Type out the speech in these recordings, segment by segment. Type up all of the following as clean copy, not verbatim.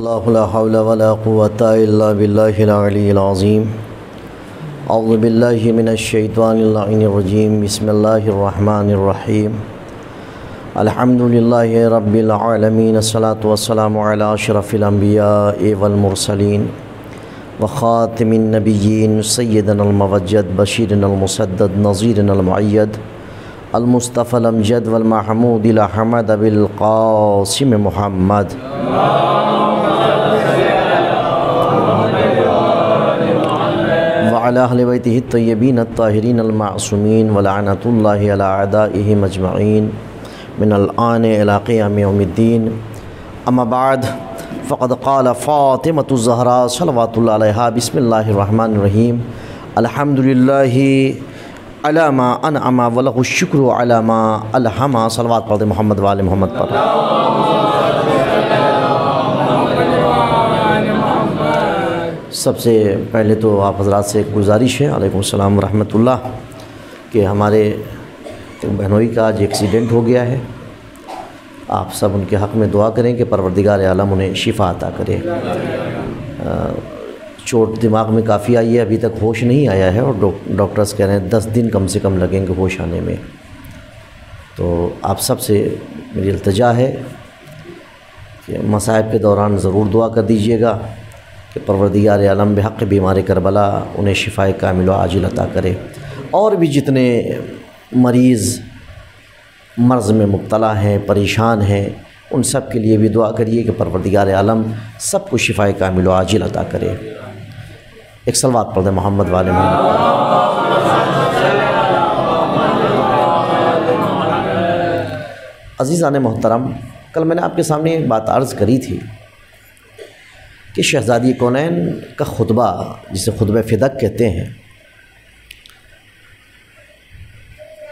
لا حول ولا قوة إلا بالله العلي العظيم. أعوذ بالله من الشيطان اللعين الرجيم. بسم الله الرحمن الرحيم. الحمد لله رب العالمين. الصلاة والسلام على أشرف الأنبياء والمرسلين وخاتم النبيين سيدنا الموجد بشيرنا المسدد نظيرنا المؤيد المصطفى الأمجد والمحمود الأحمد بالقاسم محمد وعلى أهل بيته الطيبين الطاهرين المعصومين ولعنة الله على أعدائهم أجمعين من الآن إلى قيام يوم الدين. أما بعد فقد قال فاطمة الزهراء صلوات الله عليها بسم الله الرحمن الرحيم. الحمد لله على ما انعم وله الشکر على ما الہم. صلوات پڑھتے محمد وآل محمد پر. سب سے پہلے تو آپ حضرات سے ایک گزارش ہے، علیکم السلام ورحمۃ اللہ، کہ ہمارے بہنوئی کا آج ایکسیڈنٹ ہو گیا ہے. آپ سب ان کے حق میں دعا کریں کہ پروردگار عالم انہیں شفا عطا کرے. چوٹ دماغ میں کافی آئی ہے، ابھی تک ہوش نہیں آیا ہے، اور ڈاکٹرز کہہ رہے ہیں 10 دن کم سے کم لگیں گے ہوش آنے میں. تو آپ سب سے میری التجا ہے کہ مصائب کے دوران ضرور دعا کر دیجیے گا کہ پروردگار عالم بحق بیمار کربلا انہیں شفائے کامل و عاجل عطا کرے. اور بھی جتنے مریض مرض میں مبتلا ہیں، پریشان ہیں، ان سب کے لیے بھی دعا کریے کہ پروردگار عالم سب کو شفائے کامل و عاجل عطا کرے. ایک صلوات پڑھ دیں محمد والے محمد. عزیزان محترم، کل میں نے آپ کے سامنے ایک بات عرض کری تھی کہ شہزادی کونین کا خطبہ، جسے خطبہ فدق کہتے ہیں،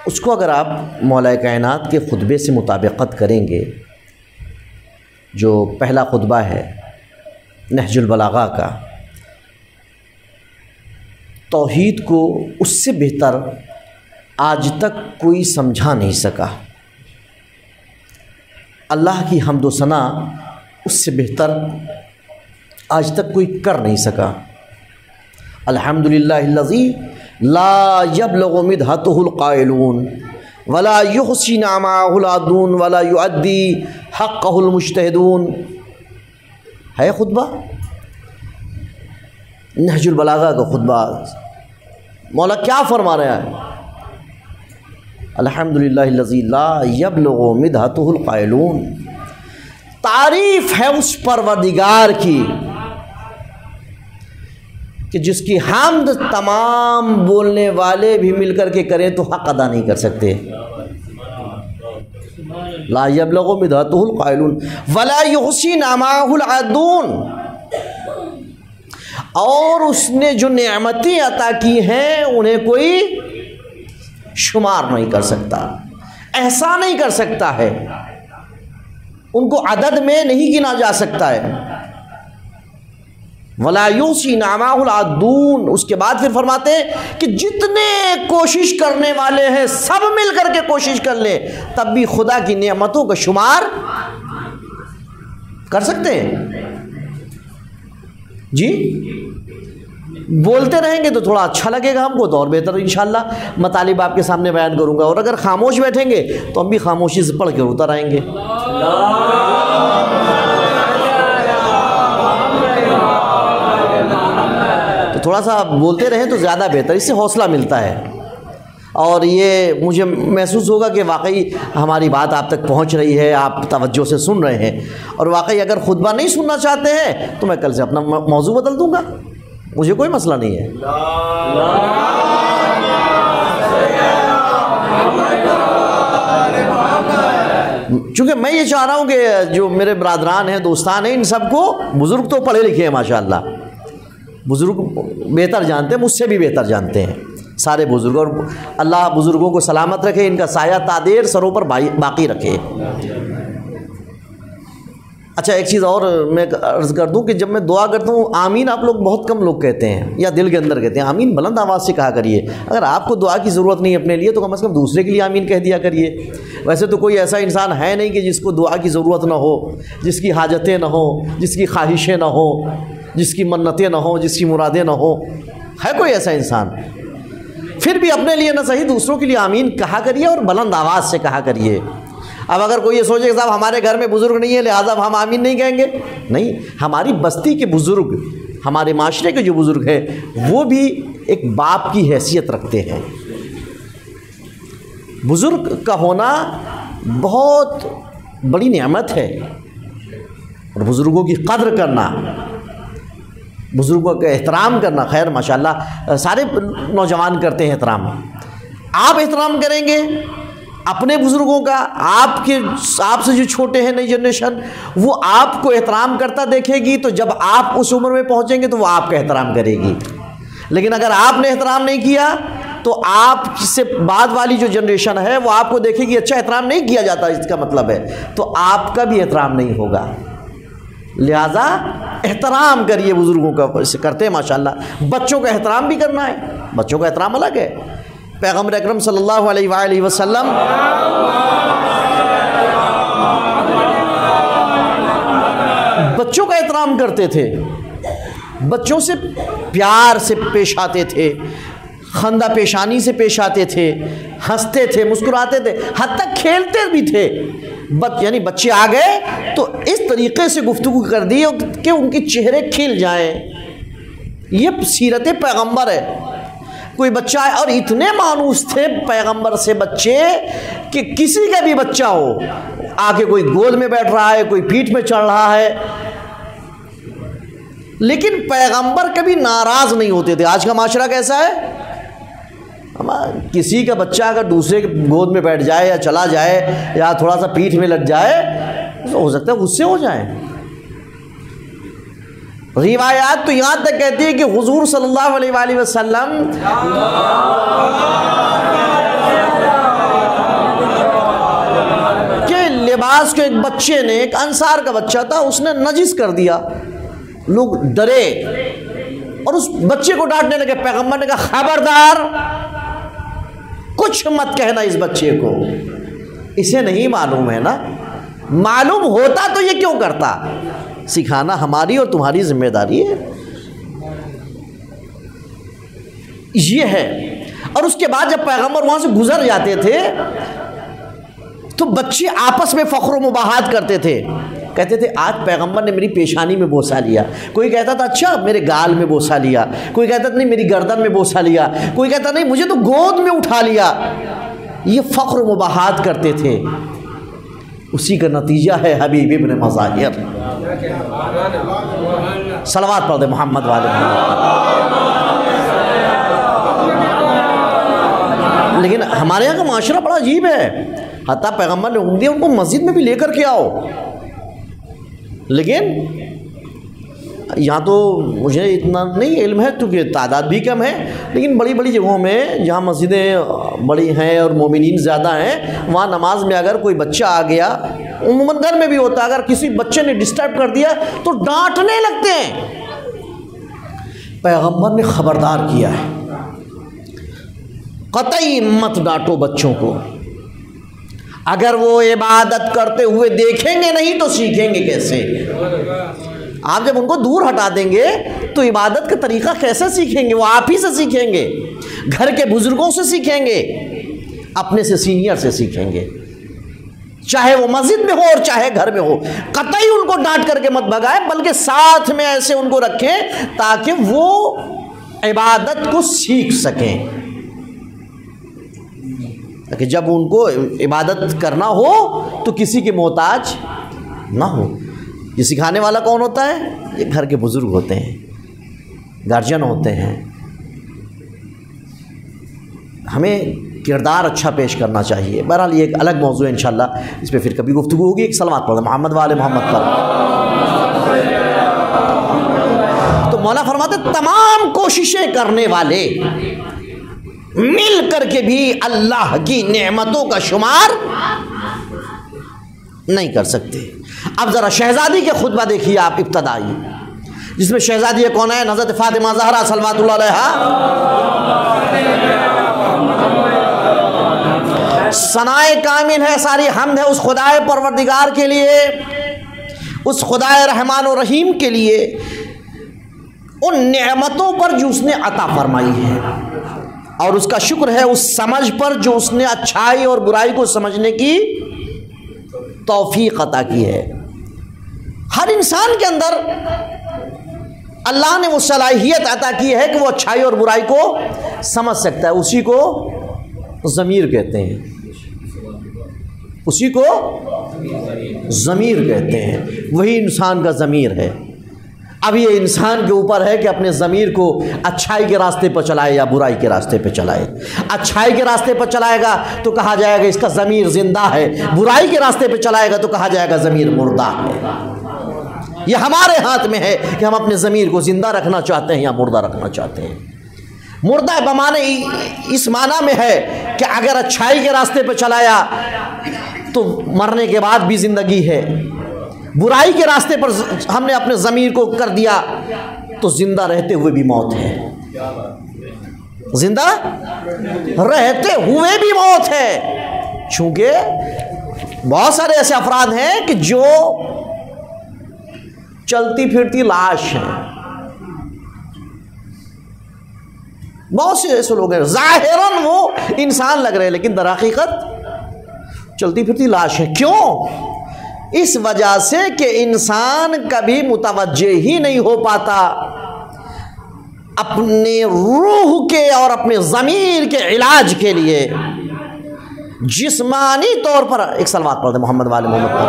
اس کو اگر آپ مولا کائنات کے خطبے سے مطابقت کریں گے، جو پہلا خطبہ ہے نہج البلاغہ کا، توحید کو اس سے بہتر آج تک کوئی سمجھا نہیں سکا. اللہ کی حمد و ثنا اس سے بہتر آج تک کوئی کر نہیں سکا. الحمدللہ الذی لا یبلغ مدحتہ القائلون ولا یحصی نعماہ العادون ولا یؤدی حقہ المجتہدون. ہے خطبہ نہج البلاغہ کا خطبہ. مولا کیا فرما رہا ہے؟ الحمدللہ الذی لا یبلغ مدحتہ القائلون. تعریف ہے اس پروردگار کی کہ جس کی حمد تمام بولنے والے بھی مل کر کے کریں تو حق ادا نہیں کر سکتے. لا یبلغ مدحتہ القائلون ولا یحصی نعماہ العادون. اور اس نے جو نعمتیں عطا کی ہیں انہیں کوئی شمار نہیں کر سکتا، احصا نہیں کر سکتا ہے، ان کو عدد میں نہیں گنا جا سکتا ہے. ولا یحصی نعماہ العادون. اس کے بعد پھر فرماتے ہیں کہ جتنے کوشش کرنے والے ہیں سب مل کر کے کوشش کر لیں تب بھی خدا کی نعمتوں کا شمار کر سکتے ہیں؟ جی بولتے رہیں گے تو تھوڑا اچھا لگے گا ہم کو، تو اور بہتر انشاءاللہ مطالب آپ کے سامنے بیان کروں گا. اور اگر خاموش بیٹھیں گے تو ہم بھی خاموشی سے پڑھ کے اتر آئیں گے. تو تھوڑا سا بولتے رہیں تو زیادہ بہتر، اس سے حوصلہ ملتا ہے. اور یہ مجھے محسوس ہوگا کہ واقعی ہماری بات آپ تک پہنچ رہی ہے، آپ توجہ سے سن رہے ہیں. اور واقعی اگر خطبہ نہیں سننا چاہتے ہیں تو میں کل سے اپنا موضوع بدل دوں گا، مجھے کوئی مسئلہ نہیں ہے. چونکہ میں یہ چاہ رہا ہوں کہ جو میرے برادران ہیں، دوستان ہیں، ان سب کو، بزرگ تو پڑھے لکھے ہیں ماشاءاللہ، بزرگ بہتر جانتے ہیں، مجھ سے بھی بہتر جانتے ہیں سارے بزرگ. اور اللہ بزرگوں کو سلامت رکھے، ان کا سایہ تا دیر سروں پر باقی رکھے. اچھا ایک چیز اور میں عرض کر دوں کہ جب میں دعا کرتا ہوں آمین آپ لوگ بہت کم لوگ کہتے ہیں یا دل کے اندر کہتے ہیں، آمین بلند آواز سے کہا کریے. اگر آپ کو دعا کی ضرورت نہیں اپنے لیے تو کم از کم دوسرے کے لیے آمین کہہ دیا کریے. ویسے تو کوئی ایسا انسان ہے نہیں کہ جس کو دعا کی ضرورت نہ ہو، جس کی حاجتیں نہ ہوں، جس کی خواہشیں نہ ہوں، جس کی منتیں نہ ہوں، جس کی مرادیں نہ ہوں. ہے کوئی ایسا انسان؟ پھر بھی اپنے لیے نہ صحیح دوسروں کے لیے آمین کہا کریے اور بلند آواز سے کہا کریے. اب اگر کوئی یہ سوچے کہ صاحب ہمارے گھر میں بزرگ نہیں ہے لہٰذا ہم آمین نہیں کہیں گے، نہیں، ہماری بستی کے بزرگ، ہمارے معاشرے کے جو بزرگ ہیں وہ بھی ایک باپ کی حیثیت رکھتے ہیں. بزرگ کا ہونا بہت بڑی نعمت ہے، اور بزرگوں کی قدر کرنا، بزرگوں کا احترام کرنا. خیر ماشاءاللہ سارے نوجوان کرتے ہیں احترام. آپ احترام کریں گے اپنے بزرگوں کا، آپ سے جو چھوٹے ہیں نئی جنریشن وہ آپ کو احترام کرتا دیکھے گی، تو جب آپ اس عمر میں پہنچیں گے تو وہ آپ کا احترام کرے گی. لیکن اگر آپ نے احترام نہیں کیا تو آپ سے بعد والی جو جنریشن ہے وہ آپ کو دیکھے گی اچھا احترام نہیں کیا جاتا، اس کا مطلب ہے تو آپ کا بھی احترام نہیں ہوگا. لہذا احترام کریے بزرگوں کا. اسے کرتے ہیں ماشاءاللہ. بچوں کا احترام بھی کرنا ہے، بچوں کا احترام الگ ہے. پیغمبر اکرم صلی اللہ علیہ وآلہ وسلم بچوں کا احترام کرتے تھے، بچوں سے پیار سے پیش آتے تھے، خندہ پیشانی سے پیش آتے تھے، ہنستے تھے، مسکراتے تھے، حتیٰ کھیلتے بھی تھے. یعنی بچے آ گئے تو اس طریقے سے گفتگو کر دی کہ ان کے چہرے کھل جائیں. یہ سیرت پیغمبر ہے. کوئی بچہ ہے، اور اتنے مانوس تھے پیغمبر سے بچے کہ کسی کا بھی بچہ ہو آ کے کوئی گود میں بیٹھ رہا ہے، کوئی پیٹھ میں چڑھ رہا ہے، لیکن پیغمبر کبھی ناراض نہیں ہوتے تھے. آج کا معاشرہ کیسا ہے؟ کسی کا بچہ اگر دوسرے کے گود میں بیٹھ جائے یا چلا جائے یا تھوڑا سا پیٹھ میں لگ جائے تو ہو سکتا ہے غصے ہو جائیں. روایات تو یہاں تک کہتی ہے کہ حضور صلی اللہ علیہ وآلہ وسلم کے لباس کو ایک بچے نے، ایک انصار کا بچہ تھا، اس نے نجس کر دیا. لوگ ڈرے اور اس بچے کو ڈانٹنے لگے. پیغمبر نے کہا خبردار، کچھ مت کہنا اس بچے کو، اسے نہیں معلوم ہے نا. معلوم ہوتا تو یہ کیوں کرتا؟ سکھانا ہماری اور تمہاری ذمہ داری ہے. یہ ہے. اور اس کے بعد جب پیغمبر وہاں سے گزر جاتے تھے تو بچے آپس میں فخر و مباحات کرتے تھے. کہتے تھے آج پیغمبر نے میری پیشانی میں بوسہ لیا. کوئی کہتا تھا اچھا میرے گال میں بوسہ لیا. کوئی کہتا تھا نہیں میری گردن میں بوسہ لیا. کوئی کہتا نہیں مجھے تو گود میں اٹھا لیا. یہ فخر و مباحات کرتے تھے. اسی کا نتیجہ ہے حبیب ابن مظاہر. صلوات پڑھ دے محمد والے محمد. لیکن ہمارے یہاں کا معاشرہ بڑا عجیب ہے. حتیٰ پیغمبر نے حکم دیا ان کو مسجد میں بھی لے کر کے آؤ. لیکن یہاں تو مجھے اتنا نہیں علم ہے کیونکہ تعداد بھی کم ہے، لیکن بڑی بڑی جگہوں میں جہاں مسجدیں بڑی ہیں اور مومنین زیادہ ہیں وہاں نماز میں اگر کوئی بچہ آ گیا، عموماً گھر میں بھی ہوتا ہے، اگر کسی بچے نے ڈسٹرب کر دیا تو ڈانٹنے لگتے ہیں. پیغمبر نے خبردار کیا ہے قطعی مت ڈانٹو بچوں کو. اگر وہ عبادت کرتے ہوئے دیکھیں گے نہیں تو سیکھیں گے کیسے؟ آپ جب ان کو دور ہٹا دیں گے تو عبادت کا طریقہ کیسے سیکھیں گے؟ وہ آپ ہی سے سیکھیں گے، گھر کے بزرگوں سے سیکھیں گے، اپنے سے سینئر سے سیکھیں گے، چاہے وہ مسجد میں ہو اور چاہے گھر میں ہو. قطعی ان کو ڈانٹ کر کے مت بھگائیں، بلکہ ساتھ میں ایسے ان کو رکھیں تاکہ وہ عبادت کو سیکھ سکیں، کہ جب ان کو عبادت کرنا ہو تو کسی کے محتاج نہ ہو. یہ سکھانے والا کون ہوتا ہے؟ یہ گھر کے بزرگ ہوتے ہیں، گارجین ہوتے ہیں. ہمیں کردار اچھا پیش کرنا چاہیے. بہرحال یہ ایک الگ موضوع ہے، انشاءاللہ اس پہ پھر کبھی گفتگو ہوگی. ایک صلوات پڑھیں محمد والے محمد پر. تو مولا فرماتے تمام کوششیں کرنے والے مل کر کے بھی اللہ کی نعمتوں کا شمار نہیں کر سکتے۔ اب ذرا شہزادی کے خطبہ دیکھیے آپ ابتدائی، جس میں شہزادی کون ہے؟ حضرت فاطمہ زہرا صلوات اللہ علیہا۔ ثنائے کامل ہے، ساری حمد ہے اس خدائے پروردگار کے لیے، اس خدائے رحمان و رحیم کے لیے، ان نعمتوں پر جو اس نے عطا فرمائی ہے، اور اس کا شکر ہے اس سمجھ پر جو اس نے اچھائی اور برائی کو سمجھنے کی توفیق عطا کی ہے۔ ہر انسان کے اندر اللہ نے وہ صلاحیت عطا کی ہے کہ وہ اچھائی اور برائی کو سمجھ سکتا ہے، اسی کو ضمیر کہتے ہیں، اسی کو ضمیر کہتے ہیں، وہی انسان کا ضمیر ہے۔ اب یہ انسان کے اوپر ہے کہ اپنے ضمیر کو اچھائی کے راستے پر چلائے یا برائی کے راستے پہ چلائے۔ اچھائی کے راستے پر چلائے گا تو کہا جائے گا اس کا ضمیر زندہ ہے، برائی کے راستے پہ چلائے گا تو کہا جائے گا ضمیر مردہ ہے۔ یہ ہمارے ہاتھ میں ہے کہ ہم اپنے ضمیر کو زندہ رکھنا چاہتے ہیں یا مردہ رکھنا چاہتے ہیں۔ مردہ بمانے اس معنی میں ہے کہ اگر اچھائی کے راستے پہ چلایا تو مرنے کے بعد بھی زندگی ہے، برائی کے راستے پر ہم نے اپنے ضمیر کو کر دیا تو زندہ رہتے ہوئے بھی موت ہے، زندہ رہتے ہوئے بھی موت ہے۔ چونکہ بہت سارے ایسے افراد ہیں کہ جو چلتی پھرتی لاش ہیں، بہت سے ایسے لوگ ہیں ظاہراً وہ انسان لگ رہے ہیں لیکن در حقیقت چلتی پھرتی لاش ہے۔ کیوں؟ اس وجہ سے کہ انسان کبھی متوجہ ہی نہیں ہو پاتا اپنے روح کے اور اپنے ضمیر کے علاج کے لیے جسمانی طور پر ایک صلوات پڑھ دیں محمد والے محمد پر۔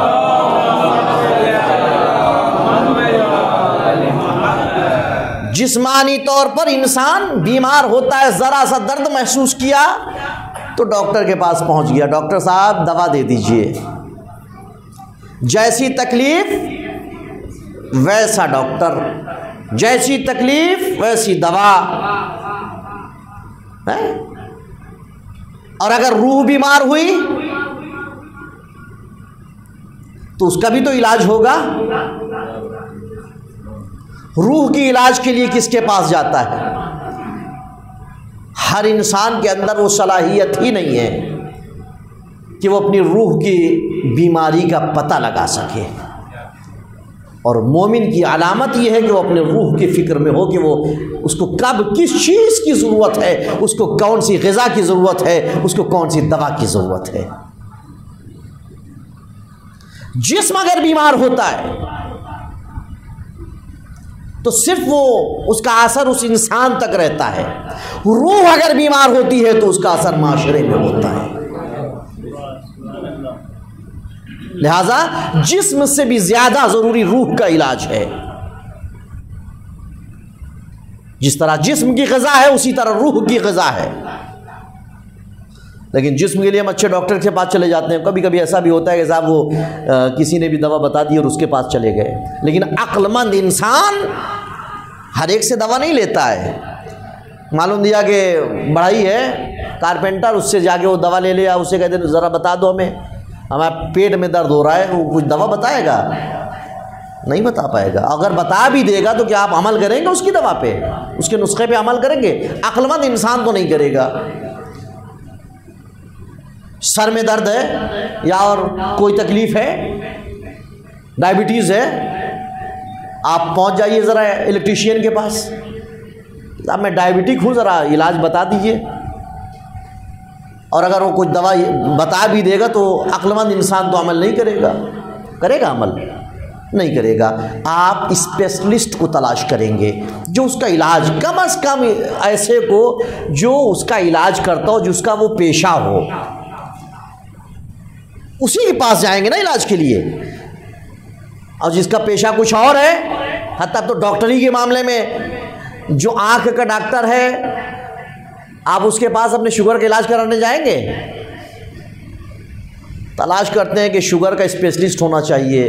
جسمانی طور پر انسان بیمار ہوتا ہے، ذرا سا درد محسوس کیا تو ڈاکٹر کے پاس پہنچ گیا، ڈاکٹر صاحب دوا دے دیجئے، جیسی تکلیف ویسا ڈاکٹر، جیسی تکلیف ویسی دوا۔ اور اگر روح بیمار ہوئی تو اس کا بھی تو علاج ہوگا۔ روح کی علاج کے لیے کس کے پاس جاتا ہے؟ ہر انسان کے اندر وہ صلاحیت ہی نہیں ہے کہ وہ اپنی روح کی بیماری کا پتہ لگا سکے، اور مومن کی علامت یہ ہے کہ وہ اپنے روح کی فکر میں ہو کہ وہ اس کو کب کس چیز کی ضرورت ہے، اس کو کون سی غذا کی ضرورت ہے، اس کو کون سی دوا کی ضرورت ہے۔ جسم اگر بیمار ہوتا ہے تو صرف وہ اس کا اثر اس انسان تک رہتا ہے، روح اگر بیمار ہوتی ہے تو اس کا اثر معاشرے میں ہوتا ہے۔ لہذا جسم سے بھی زیادہ ضروری روح کا علاج ہے۔ جس طرح جسم کی غذا ہے اسی طرح روح کی غذا ہے۔ لیکن جسم کے لیے ہم اچھے ڈاکٹر کے پاس چلے جاتے ہیں، کبھی کبھی ایسا بھی ہوتا ہے کہ صاحب وہ کسی نے بھی دوا بتا دی اور اس کے پاس چلے گئے، لیکن عقل مند انسان ہر ایک سے دوا نہیں لیتا ہے۔ معلوم دیا کہ بڑھائی ہے کارپینٹر، اس سے جا کے وہ دوا لے لیا، اسے کہتے ہیں ذرا بتا دو ہمیں پیٹ میں درد ہو رہا ہے، وہ کچھ دوا بتائے گا؟ نہیں بتا پائے گا۔ اگر بتا بھی دے گا تو کیا آپ عمل کریں گے اس کی دوا پہ، اس کے نسخے پہ عمل کریں گے؟ عقل مند انسان تو نہیں کرے گا۔ سر میں درد ہے یا اور کوئی تکلیف ہے، ڈائبٹیز ہے، آپ پہنچ جائیے ذرا الیکٹریشین کے پاس، صاحب میں ڈائبٹک ہوں، ذرا علاج بتا دیجئے۔ اور اگر وہ کچھ دوا بتا بھی دے گا تو عقل مند انسان تو عمل نہیں کرے گا، کرے گا عمل؟ نہیں کرے گا۔ آپ اسپیشلسٹ کو تلاش کریں گے جو اس کا علاج، کم از کم ایسے کو جو اس کا علاج کرتا ہو، جس کا وہ پیشہ ہو، اسی کے پاس جائیں گے نا علاج کے لیے۔ اور جس کا پیشہ کچھ اور ہے، حتیٰ تو ڈاکٹری کے معاملے میں جو آنکھ کا ڈاکٹر ہے، آپ اس کے پاس اپنے شوگر کا علاج کرانے جائیں گے؟ تلاش کرتے ہیں کہ شوگر کا اسپیشلسٹ ہونا چاہیے،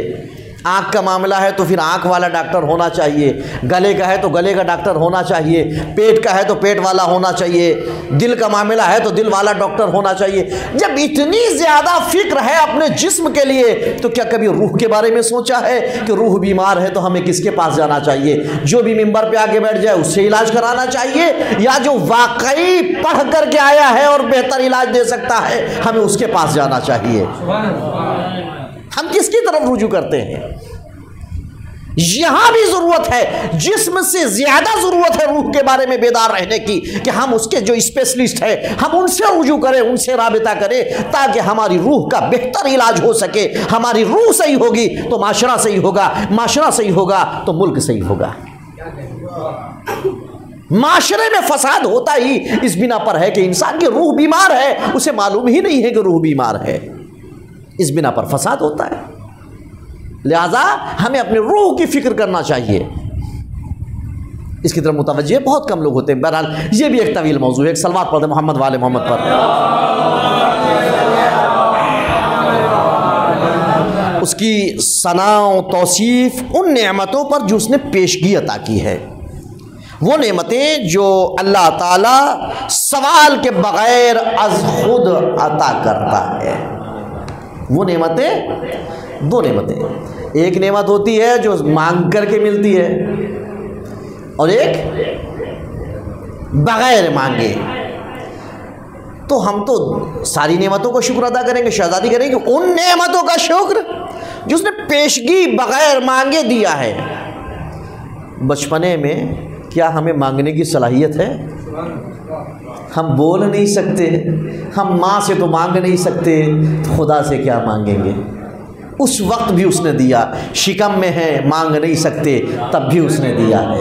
آنکھ کا معاملہ ہے تو پھر آنکھ والا ڈاکٹر ہونا چاہیے، گلے کا ہے تو گلے کا ڈاکٹر ہونا چاہیے، پیٹ کا ہے تو پیٹ والا ہونا چاہیے، دل کا معاملہ ہے تو دل والا ڈاکٹر ہونا چاہیے۔ جب اتنی زیادہ فکر ہے اپنے جسم کے لیے تو کیا کبھی روح کے بارے میں سوچا ہے کہ روح بیمار ہے تو ہمیں کس کے پاس جانا چاہیے؟ جو بھی ممبر پہ آگے بیٹھ جائے اس سے علاج کرانا چاہیے، یا جو واقعی پڑھ کر کے آیا ہے اور بہتر علاج دے سکتا ہے ہمیں اس کے پاس جانا چاہیے؟ ہم کس کی طرف رجوع کرتے ہیں؟ یہاں بھی ضرورت ہے، جسم سے زیادہ ضرورت ہے روح کے بارے میں بیدار رہنے کی، کہ ہم اس کے جو اسپیشلسٹ ہیں ہم ان سے رجوع کریں، ان سے رابطہ کریں، تاکہ ہماری روح کا بہتر علاج ہو سکے۔ ہماری روح صحیح ہوگی تو معاشرہ صحیح ہوگا، معاشرہ صحیح ہوگا تو ملک صحیح ہوگا۔ معاشرے میں فساد ہوتا ہی اس بنا پر ہے کہ انسان کی روح بیمار ہے، اسے معلوم ہی نہیں ہے کہ روح بیمار ہے، اس بنا پر فساد ہوتا ہے۔ لہذا ہمیں اپنے روح کی فکر کرنا چاہیے، اس کی طرف متوجہ بہت کم لوگ ہوتے ہیں۔ بہرحال یہ بھی ایک طویل موضوع ہے، ایک صلوات پڑھ دیں محمد والے محمد پر۔ اس کی ثنا و توصیف ان نعمتوں پر جو اس نے پیشگی عطا کی ہے، وہ نعمتیں جو اللہ تعالیٰ سوال کے بغیر از خود عطا کرتا ہے۔ وہ نعمتیں، دو نعمتیں، ایک نعمت ہوتی ہے جو مانگ کر کے ملتی ہے، اور ایک بغیر مانگے۔ تو ہم تو ساری نعمتوں کا شکر ادا کریں گے، شہزادی کریں گے ان نعمتوں کا شکر جو اس نے پیشگی بغیر مانگے دیا ہے۔ بچپنے میں کیا ہمیں مانگنے کی صلاحیت ہے؟ ہم بول نہیں سکتے، ہم ماں سے تو مانگ نہیں سکتے، خدا سے کیا مانگیں گے؟ اس وقت بھی اس نے دیا، شکم میں ہے مانگ نہیں سکتے تب بھی اس نے دیا ہے۔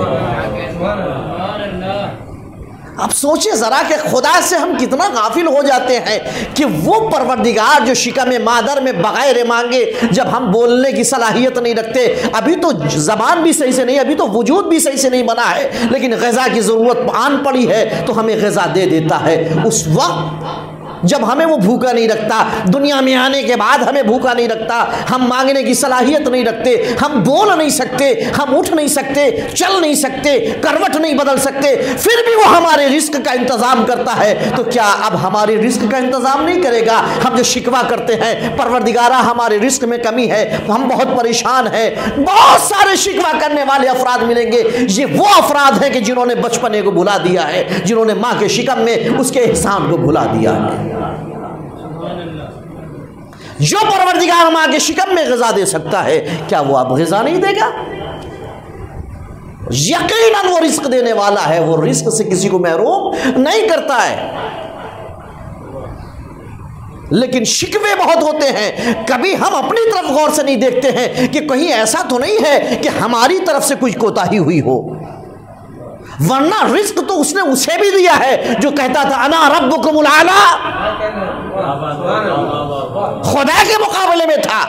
اب سوچیں ذرا کہ خدا سے ہم کتنا غافل ہو جاتے ہیں کہ وہ پروردگار جو شکم مادر میں بغیر مانگے، جب ہم بولنے کی صلاحیت نہیں رکھتے، ابھی تو زبان بھی صحیح سے نہیں، ابھی تو وجود بھی صحیح سے نہیں بنا ہے، لیکن غذا کی ضرورت آن پڑی ہے تو ہمیں غذا دے دیتا ہے۔ اس وقت جب ہمیں وہ بھوکا نہیں رکھتا، دنیا میں آنے کے بعد ہمیں بھوکا نہیں رکھتا، ہم مانگنے کی صلاحیت نہیں رکھتے، ہم بول نہیں سکتے، ہم اٹھ نہیں سکتے، چل نہیں سکتے، کروٹ نہیں بدل سکتے، پھر بھی وہ ہمارے رزق کا انتظام کرتا ہے، تو کیا اب ہمارے رزق کا انتظام نہیں کرے گا؟ ہم جو شکوہ کرتے ہیں پروردگارہ ہمارے رزق میں کمی ہے، ہم بہت پریشان ہیں، بہت سارے شکوہ کرنے والے افراد ملیں گے۔ یہ وہ افراد ہیں کہ جنہوں نے بچپنے کو بھلا دیا ہے، جنہوں نے ماں کے شکم میں اس کے احسان کو بھلا دیا ہے۔ جو پروردگار ماں کے شکم میں غذا دے سکتا ہے، کیا وہ اب غذا نہیں دے گا؟ یقیناً وہ رزق دینے والا ہے، وہ رزق سے کسی کو محروم نہیں کرتا ہے، لیکن شکوے بہت ہوتے ہیں۔ کبھی ہم اپنی طرف غور سے نہیں دیکھتے ہیں کہ کہیں ایسا تو نہیں ہے کہ ہماری طرف سے کچھ کوتاہی ہوئی ہو، ورنہ رزق تو اس نے اسے بھی دیا ہے جو کہتا تھا انا ربکم الاعلی، خدا کے مقابلے میں تھا،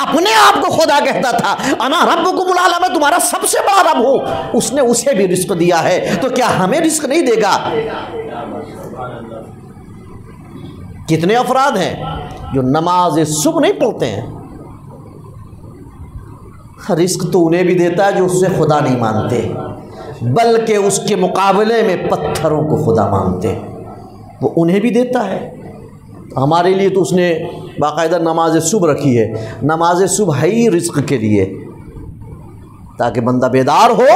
اپنے آپ کو خدا کہتا تھا، انا ربکم الاعلی، میں تمہارا سب سے بڑا رب ہوں۔ اس نے اسے بھی رزق دیا ہے، تو کیا ہمیں رزق نہیں دے گا؟ کتنے افراد ہیں جو نماز صبح نہیں پڑھتے ہیں؟ رزق تو انہیں بھی دیتا ہے جو اس سے خدا نہیں مانتے، بلکہ اس کے مقابلے میں پتھروں کو خدا مانتے، وہ انہیں بھی دیتا ہے۔ ہمارے لیے تو اس نے باقاعدہ نماز صبح رکھی ہے، نماز صبح ہی رزق کے لیے، تاکہ بندہ بیدار ہو،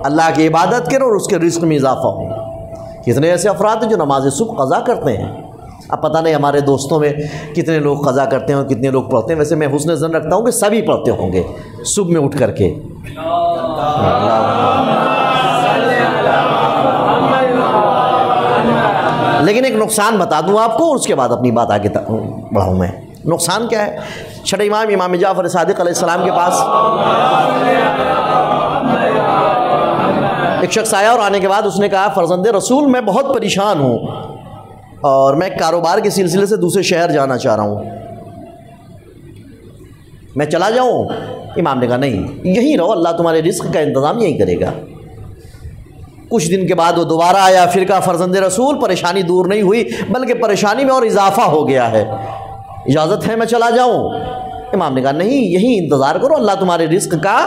اللہ کی عبادت کرے اور اس کے رزق میں اضافہ ہو۔ کتنے ایسے افراد ہیں جو نماز صبح قضا کرتے ہیں؟ اب پتہ نہیں ہمارے دوستوں میں کتنے لوگ قضا کرتے ہیں اور کتنے لوگ پڑھتے ہیں، ویسے میں حسن ظن رکھتا ہوں کہ سبھی پڑھتے ہوں گے صبح میں اٹھ کر کے۔ لیکن ایک نقصان بتا دوں آپ کو، اور اس کے بعد اپنی بات آگے بڑھاؤں میں۔ نقصان کیا ہے؟ چھٹے امام جعفر صادق علیہ السلام کے پاس ایک شخص آیا، اور آنے کے بعد اس نے کہا فرزند رسول میں بہت پریشان ہوں اور میں کاروبار کے سلسلے سے دوسرے شہر جانا چاہ رہا ہوں، میں چلا جاؤں؟ امام نے کہا نہیں، یہیں رہو، اللہ تمہارے رزق کا انتظام یہیں کرے گا۔ کچھ دن کے بعد وہ دوبارہ آیا، پھر کہا فرزند رسول پریشانی دور نہیں ہوئی بلکہ پریشانی میں اور اضافہ ہو گیا ہے، اجازت ہے میں چلا جاؤں؟ امام نے کہا نہیں، یہی انتظار کرو، اللہ تمہارے رزق کا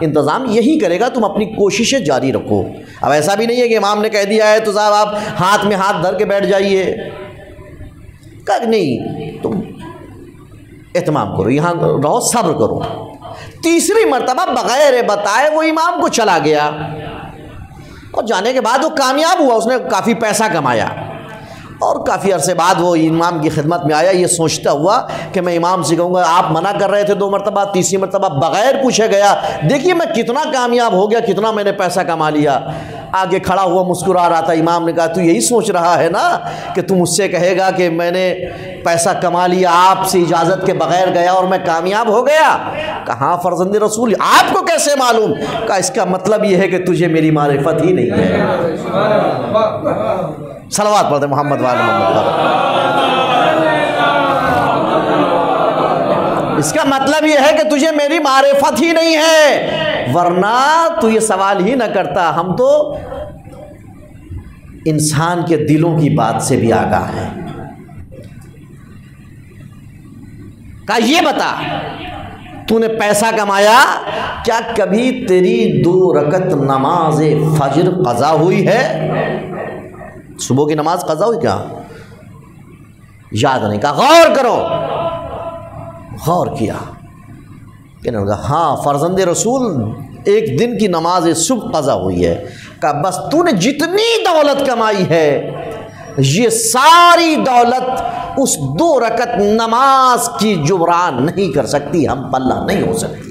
انتظام یہی کرے گا، تم اپنی کوششیں جاری رکھو۔ اب ایسا بھی نہیں ہے کہ امام نے کہہ دیا ہے تو صاحب آپ ہاتھ میں ہاتھ دھر کے بیٹھ جائیے، کہ نہیں، تم اہتمام کرو، یہاں رہو، صبر کرو۔ تیسری مرتبہ بغیر بتائے وہ امام کو چلا گیا، اور جانے کے بعد وہ کامیاب ہوا، اس نے کافی پیسہ کمایا، اور کافی عرصے بعد وہ امام کی خدمت میں آیا، یہ سوچتا ہوا کہ میں امام سے کہوں گا آپ منع کر رہے تھے 2 مرتبہ، تیسری مرتبہ بغیر پوچھے گیا، دیکھیے میں کتنا کامیاب ہو گیا، کتنا میں نے پیسہ کما لیا۔ آگے کھڑا ہوا مسکرا رہا تھا، امام نے کہا تو یہی سوچ رہا ہے نا کہ تم مجھ سے کہے گا کہ میں نے پیسہ کما لیا، آپ سے اجازت کے بغیر گیا اور میں کامیاب ہو گیا؟ کہاں فرزند رسول، آپ کو کیسے معلوم؟ کہا اس کا مطلب یہ ہے کہ تجھے میری معرفت ہی نہیں ہے۔ صلوات پڑھتے محمد وعلی محمد پر۔ اس کا مطلب یہ ہے کہ تجھے میری معرفت ہی نہیں ہے، ورنہ تو یہ سوال ہی نہ کرتا۔ ہم تو انسان کے دلوں کی بات سے بھی آگاہ ہیں۔ کہا یہ بتا، تو نے پیسہ کمایا، کیا کبھی تیری 2 رکعت نماز فجر قضا ہوئی ہے؟ صبح کی نماز قضا ہوئی کیا؟ یاد نہیں۔ کہا غور کرو، غور کیا، کہنے لگا ہاں فرزند رسول 1 دن کی نماز صبح قضا ہوئی ہے۔ کہا بس تو نے جتنی دولت کمائی ہے یہ ساری دولت اس 2 رکعت نماز کی جبران نہیں کر سکتی، ہم پلہ نہیں ہو سکتی۔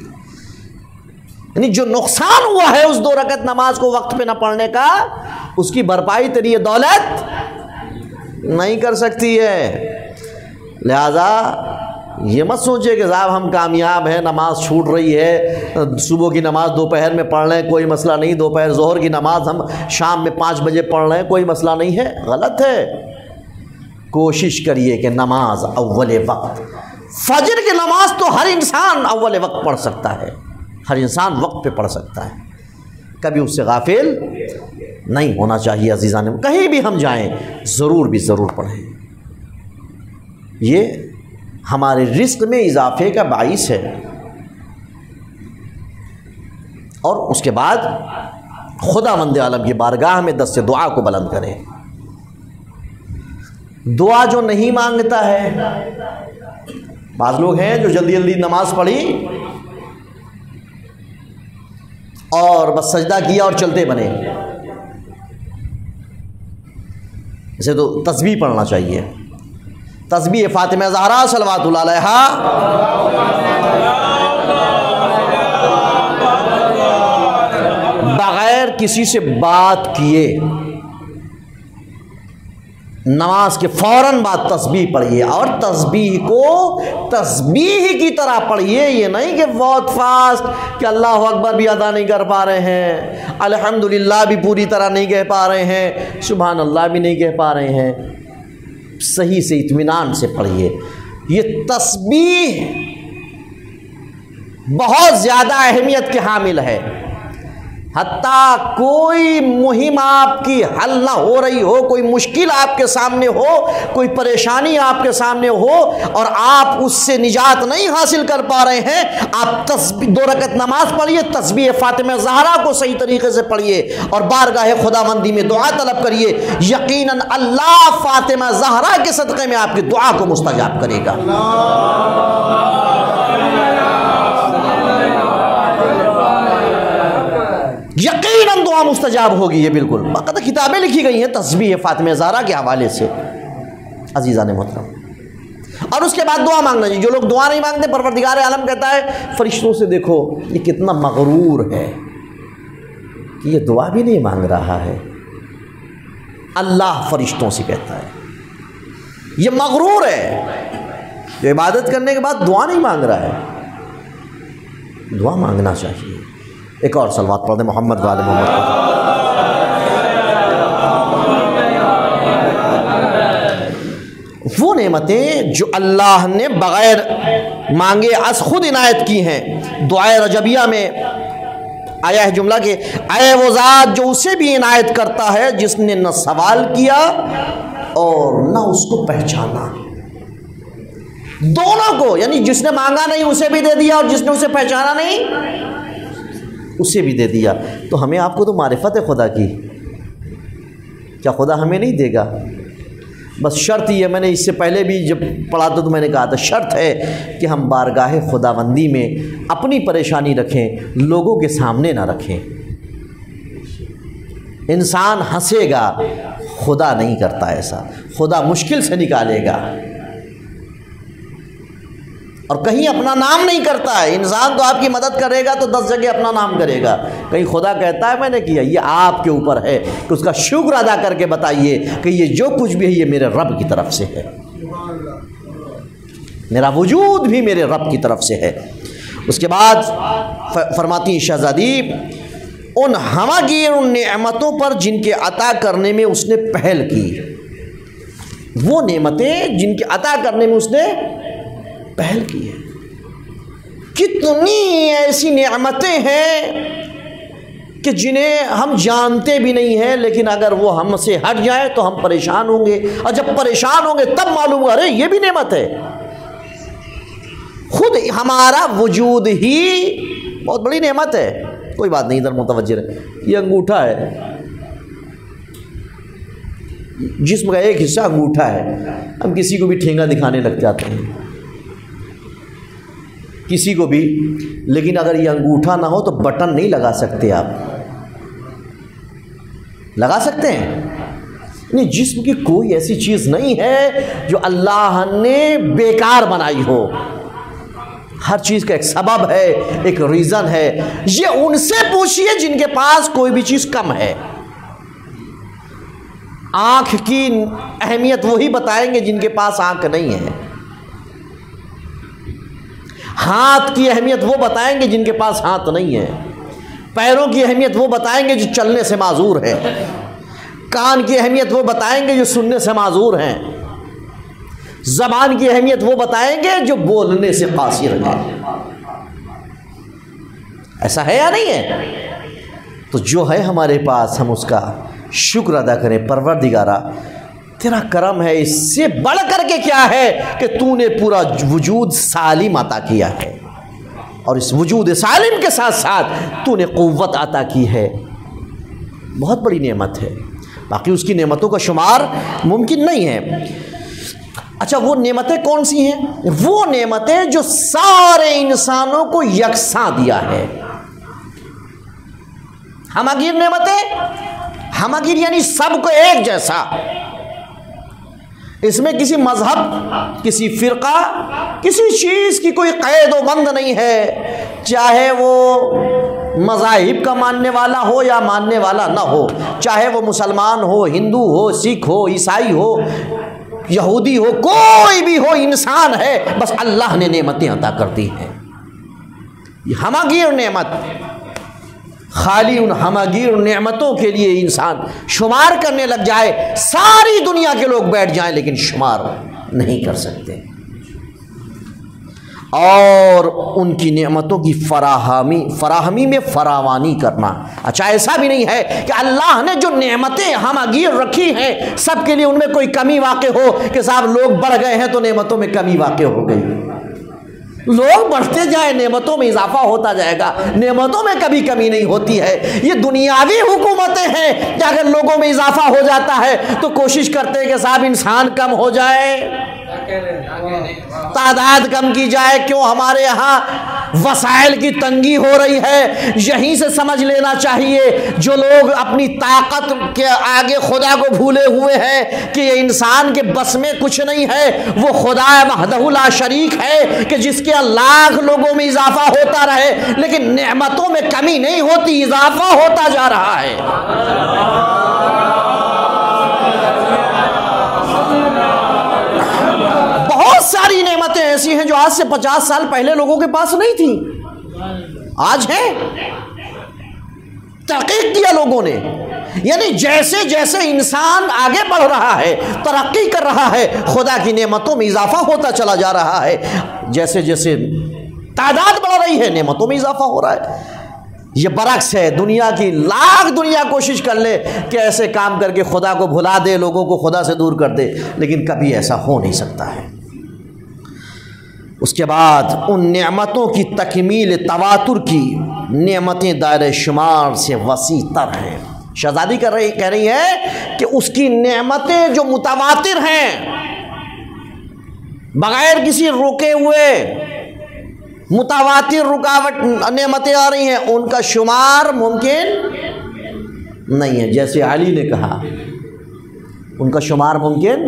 یعنی جو نقصان ہوا ہے اس 2 رکعت نماز کو وقت پہ نہ پڑھنے کا، اس کی بھرپائی تیری یہ دولت نہیں کر سکتی ہے۔ لہذا یہ مت سوچے کہ صاحب ہم کامیاب ہیں، نماز چھوٹ رہی ہے، صبح کی نماز دوپہر میں پڑھ لیں کوئی مسئلہ نہیں، دوپہر ظہر کی نماز ہم شام میں 5 بجے پڑھ لیں کوئی مسئلہ نہیں ہے، غلط ہے۔ کوشش کریے کہ نماز اول وقت، فجر کی نماز تو ہر انسان اول وقت پڑھ سکتا ہے، ہر انسان وقت پہ پڑھ سکتا ہے، کبھی اس سے غافل نہیں ہونا چاہیے۔ عزیزان کہیں بھی ہم جائیں ضرور پڑھیں، یہ ہمارے رزق میں اضافے کا باعث ہے۔ اور اس کے بعد خداوند عالم کی بارگاہ میں دست دعا کو بلند کریں۔ دعا جو نہیں مانگتا ہے، بعض لوگ ہیں جو جلدی جلدی نماز پڑھی اور بس سجدہ کیا اور چلتے بنے، اسے تو تسبیح پڑھنا چاہیے، تسبیح فاطمہ زہرا صلوات اللہ علیہا، بغیر کسی سے بات کیے نماز کے فوراً بعد تسبیح پڑھیے، اور تسبیح کو تسبیح کی طرح پڑھیے، یہ نہیں کہ بہت فاسٹ کہ اللہ اکبر بھی ادا نہیں کر پا رہے ہیں، الحمدللہ بھی پوری طرح نہیں کہہ پا رہے ہیں، سبحان اللہ بھی نہیں کہہ پا رہے ہیں۔ صحیح سے اطمینان سے پڑھیے۔ یہ تسبیح بہت زیادہ اہمیت کے حامل ہے، حتیٰ کوئی مہم آپ کی حل نہ ہو رہی ہو، کوئی مشکل آپ کے سامنے ہو، کوئی پریشانی آپ کے سامنے ہو اور آپ اس سے نجات نہیں حاصل کر پا رہے ہیں، آپ تسبیح 2 رکعت نماز پڑھیے، تسبیح فاطمہ زہرا کو صحیح طریقے سے پڑھیے اور بارگاہ خداوندی میں دعا طلب کریے، یقیناً اللہ فاطمہ زہرا کے صدقے میں آپ کی دعا کو مستجاب کرے گا۔ یقیناً دعا مستجاب ہوگی، یہ بالکل باقاعدہ کتابیں لکھی گئی ہیں تسبیح فاطمہ زہرا کے حوالے سے۔ عزیزان محترم، اور اس کے بعد دعا مانگنا چاہیے۔ جو لوگ دعا نہیں مانگتے، پروردگار عالم کہتا ہے فرشتوں سے دیکھو یہ کتنا مغرور ہے کہ یہ دعا بھی نہیں مانگ رہا ہے۔ اللہ فرشتوں سے کہتا ہے یہ مغرور ہے، جو عبادت کرنے کے بعد دعا نہیں مانگ رہا ہے۔ دعا مانگنا چاہیے۔ ایک اور صلوات پڑھ دیں محمد وعلی محمد پر۔ وہ نعمتیں جو اللہ نے بغیر مانگے از خود عنایت کی ہیں، دعائے رجبیہ میں آیا ہے جملہ کہ اے وہ ذات جو اسے بھی عنایت کرتا ہے جس نے نہ سوال کیا اور نہ اس کو پہچانا۔ دونوں کو، یعنی جس نے مانگا نہیں اسے بھی دے دیا اور جس نے اسے پہچانا نہیں اسے بھی دے دیا۔ تو ہمیں آپ کو تو معرفت ہے خدا کی، کیا خدا ہمیں نہیں دے گا؟ بس شرط یہ، میں نے اس سے پہلے بھی جب پڑھا تو میں نے کہا تھا، شرط ہے کہ ہم بارگاہ خداوندی میں اپنی پریشانی رکھیں، لوگوں کے سامنے نہ رکھیں۔ انسان ہنسے گا، خدا نہیں کرتا ایسا، خدا مشکل سے نکالے گا اور کہیں اپنا نام نہیں کرتا ہے۔ انسان تو آپ کی مدد کرے گا تو 10 جگہ اپنا نام کرے گا، کہیں خدا کہتا ہے میں نے کیا؟ یہ آپ کے اوپر ہے کہ اس کا شکر ادا کر کے بتائیے کہ یہ جو کچھ بھی ہے یہ میرے رب کی طرف سے ہے، میرا وجود بھی میرے رب کی طرف سے ہے۔ اس کے بعد فرماتی ہیں شہزادی، ان ہمگیر ان نعمتوں پر جن کے عطا کرنے میں اس نے پہل کی، وہ نعمتیں جن کے عطا کرنے میں اس نے پہل کی ہے۔ کتنی ایسی نعمتیں ہیں کہ جنہیں ہم جانتے بھی نہیں ہیں، لیکن اگر وہ ہم سے ہٹ جائے تو ہم پریشان ہوں گے، اور جب پریشان ہوں گے تب معلوم ہوگا ارے یہ بھی نعمت ہے۔ خود ہمارا وجود ہی بہت بڑی نعمت ہے۔ کوئی بات نہیں، ادھر متوجہ رہے۔ یہ انگوٹھا ہے، جسم کا ایک حصہ انگوٹھا ہے۔ ہم کسی کو بھی ٹھینگا دکھانے لگ جاتے ہیں، کسی کو بھی، لیکن اگر یہ انگوٹھا نہ ہو تو بٹن نہیں لگا سکتے۔ آپ لگا سکتے ہیں؟ نہیں، جسم کی کوئی ایسی چیز نہیں ہے جو اللہ نے بیکار بنائی ہو، ہر چیز کا ایک سبب ہے، ایک ریزن ہے۔ یہ ان سے پوچھئے جن کے پاس کوئی بھی چیز کم ہے۔ آنکھ کی اہمیت وہی بتائیں گے جن کے پاس آنکھ نہیں ہے، ہاتھ کی اہمیت وہ بتائیں گے جن کے پاس ہاتھ نہیں ہے، پیروں کی اہمیت وہ بتائیں گے جو چلنے سے معذور ہیں، کان کی اہمیت وہ بتائیں گے جو سننے سے معذور ہیں، زبان کی اہمیت وہ بتائیں گے جو بولنے سے قاصر ہیں۔ ایسا ہے یا نہیں ہے؟ تو جو ہے ہمارے پاس ہم اس کا شکر ادا کریں۔ پروردگارا تیرا کرم ہے، اس سے بڑھ کر کے کیا ہے کہ تو نے پورا وجود سالم عطا کیا ہے، اور اس وجود سالم کے ساتھ ساتھ تو نے قوت عطا کی ہے، بہت بڑی نعمت ہے۔ باقی اس کی نعمتوں کا شمار ممکن نہیں ہے۔ اچھا، وہ نعمتیں کون سی ہیں؟ وہ نعمتیں جو سارے انسانوں کو یکساں دیا ہے۔ ہمگیر نعمتیں، ہمگیر یعنی سب کو ایک جیسا، اس میں کسی مذہب، کسی فرقہ، کسی چیز کی کوئی قید و بند نہیں ہے، چاہے وہ مذاہب کا ماننے والا ہو یا ماننے والا نہ ہو، چاہے وہ مسلمان ہو، ہندو ہو، سکھ ہو، عیسائی ہو، یہودی ہو، کوئی بھی ہو، انسان ہے، بس اللہ نے نعمتیں عطا کر دی ہیں۔ یہ ہمگیر نعمت، خالی ان ہمگیر نعمتوں کے لیے انسان شمار کرنے لگ جائے، ساری دنیا کے لوگ بیٹھ جائیں لیکن شمار نہیں کر سکتے۔ اور ان کی نعمتوں کی فراہمی میں فراوانی کرنا۔ اچھا، ایسا بھی نہیں ہے کہ اللہ نے جو نعمتیں ہمگیر رکھی ہیں سب کے لیے ان میں کوئی کمی واقع ہو کہ صاحب لوگ بڑھ گئے ہیں تو نعمتوں میں کمی واقع ہو گئی۔ لوگ بڑھتے جائیں نعمتوں میں اضافہ ہوتا جائے گا، نعمتوں میں کبھی کمی نہیں ہوتی ہے۔ یہ دنیاوی حکومتیں ہیں کہ اگر لوگوں میں اضافہ ہو جاتا ہے تو کوشش کرتے ہیں کہ صاحب انسان کم ہو جائے، تعداد کم کی جائے۔ کیوں؟ ہمارے یہاں وسائل کی تنگی ہو رہی ہے۔ یہیں سے سمجھ لینا چاہیے جو لوگ اپنی طاقت کے آگے خدا کو بھولے ہوئے ہیں کہ یہ انسان کے بس میں کچھ نہیں ہے، وہ خدا وحدہ لا شریک ہے کہ جس کے لاکھ لوگوں میں اضافہ ہوتا رہے لیکن نعمتوں میں کمی نہیں ہوتی، اضافہ ہوتا جا رہا ہے۔ بہت ساری نعمتیں ایسی ہیں جو آج سے 50 سال پہلے لوگوں کے پاس نہیں تھیں، آج ہیں۔ تحقیق کیا لوگوں نے، یعنی جیسے جیسے انسان آگے بڑھ رہا ہے، ترقی کر رہا ہے، خدا کی نعمتوں میں اضافہ ہوتا چلا جا رہا ہے۔ جیسے جیسے تعداد بڑھ رہی ہے نعمتوں میں اضافہ ہو رہا ہے۔ یہ برعکس ہے، دنیا کی لاکھ دنیا کوشش کر لے کہ ایسے کام کر کے خدا کو بھلا دے، لوگوں کو خدا سے دور کر دے، لیکن کبھی ایسا ہو نہیں سکتا ہے۔ اس کے بعد ان نعمتوں کی تکمیل تواتر کی نعمتیں دائرہ شمار سے وسیع تر ہیں۔ شہزادی کہہ رہی ہے کہ اس کی نعمتیں جو متواتر ہیں، بغیر کسی رکے ہوئے متواتر رکاوٹ نعمتیں آ رہی ہیں، ان کا شمار ممکن نہیں ہے۔ جیسے علی نے کہا ان کا شمار ممکن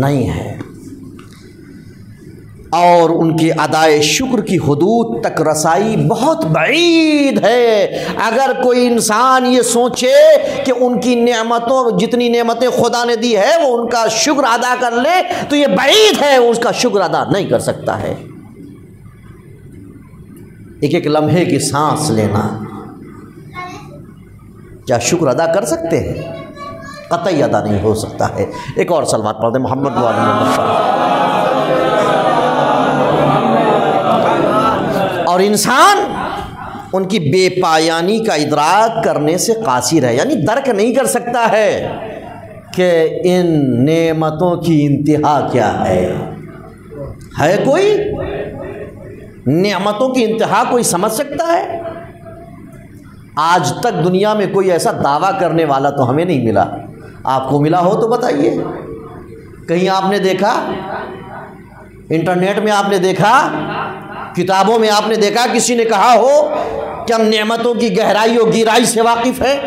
نہیں ہے، اور ان کی ادائے شکر کی حدود تک رسائی بہت بعید ہے۔ اگر کوئی انسان یہ سوچے کہ ان کی نعمتوں، جتنی نعمتیں خدا نے دی ہے وہ ان کا شکر ادا کر لے، تو یہ بعید ہے، اس کا شکر ادا نہیں کر سکتا ہے۔ ایک ایک لمحے کی سانس لینا، کیا شکر ادا کر سکتے ہیں؟ قطعی ادا نہیں ہو سکتا ہے۔ ایک اور صلوات پڑھ دیں محمد و آل محمد۔ اور انسان ان کی بے پایانی کا ادراک کرنے سے قاصر ہے، یعنی درک نہیں کر سکتا ہے کہ ان نعمتوں کی انتہا کیا ہے کوئی نعمتوں کی انتہا کوئی سمجھ سکتا ہے؟ آج تک دنیا میں کوئی ایسا دعویٰ کرنے والا تو ہمیں نہیں ملا۔ آپ کو ملا ہو تو بتائیے، کہیں آپ نے دیکھا، انٹرنیٹ میں آپ نے دیکھا، کتابوں میں آپ نے دیکھا کسی نے کہا ہو کہ ہم نعمتوں کی گہرائی و گہرائی سے واقف ہیں،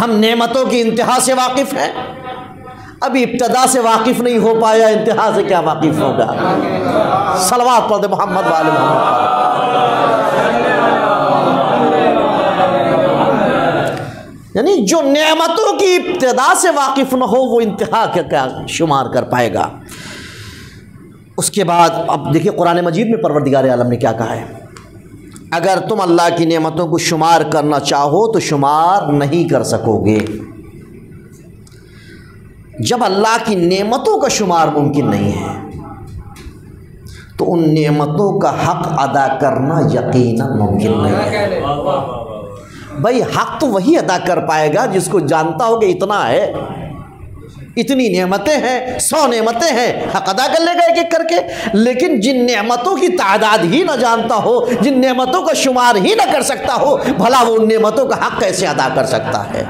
ہم نعمتوں کی انتہا سے واقف ہیں؟ ابھی ابتدا سے واقف نہیں ہو پایا، انتہا سے کیا واقف ہوگا؟ صلوات پڑھ دے محمد و آل محمد۔ یعنی جو نعمتوں کی ابتدا سے واقف نہ ہو وہ انتہا کیا شمار کر پائے گا؟ اس کے بعد اب دیکھیں قرآن مجید میں پروردگار عالم نے کیا کہا ہے، اگر تم اللہ کی نعمتوں کو شمار کرنا چاہو تو شمار نہیں کر سکو گے۔ جب اللہ کی نعمتوں کا شمار ممکن نہیں ہے تو ان نعمتوں کا حق ادا کرنا یقیناً ممکن نہیں ہے۔ بھائی حق تو وہی ادا کر پائے گا جس کو جانتا ہو کہ اتنا ہے، اتنی نعمتیں ہیں، 100 نعمتیں ہیں، حق ادا کر لے گا ایک ایک کر کے۔ لیکن جن نعمتوں کی تعداد ہی نہ جانتا ہو، جن نعمتوں کا شمار ہی نہ کر سکتا ہو، بھلا وہ ان نعمتوں کا حق کیسے ادا کر سکتا ہے؟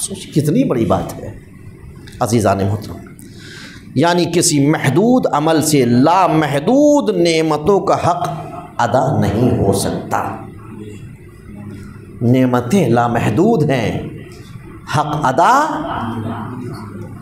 سوچ کتنی بڑی بات ہے عزیزان محترم۔ یعنی کسی محدود عمل سے لامحدود نعمتوں کا حق ادا نہیں ہو سکتا۔ نعمتیں لامحدود ہیں، حق ادا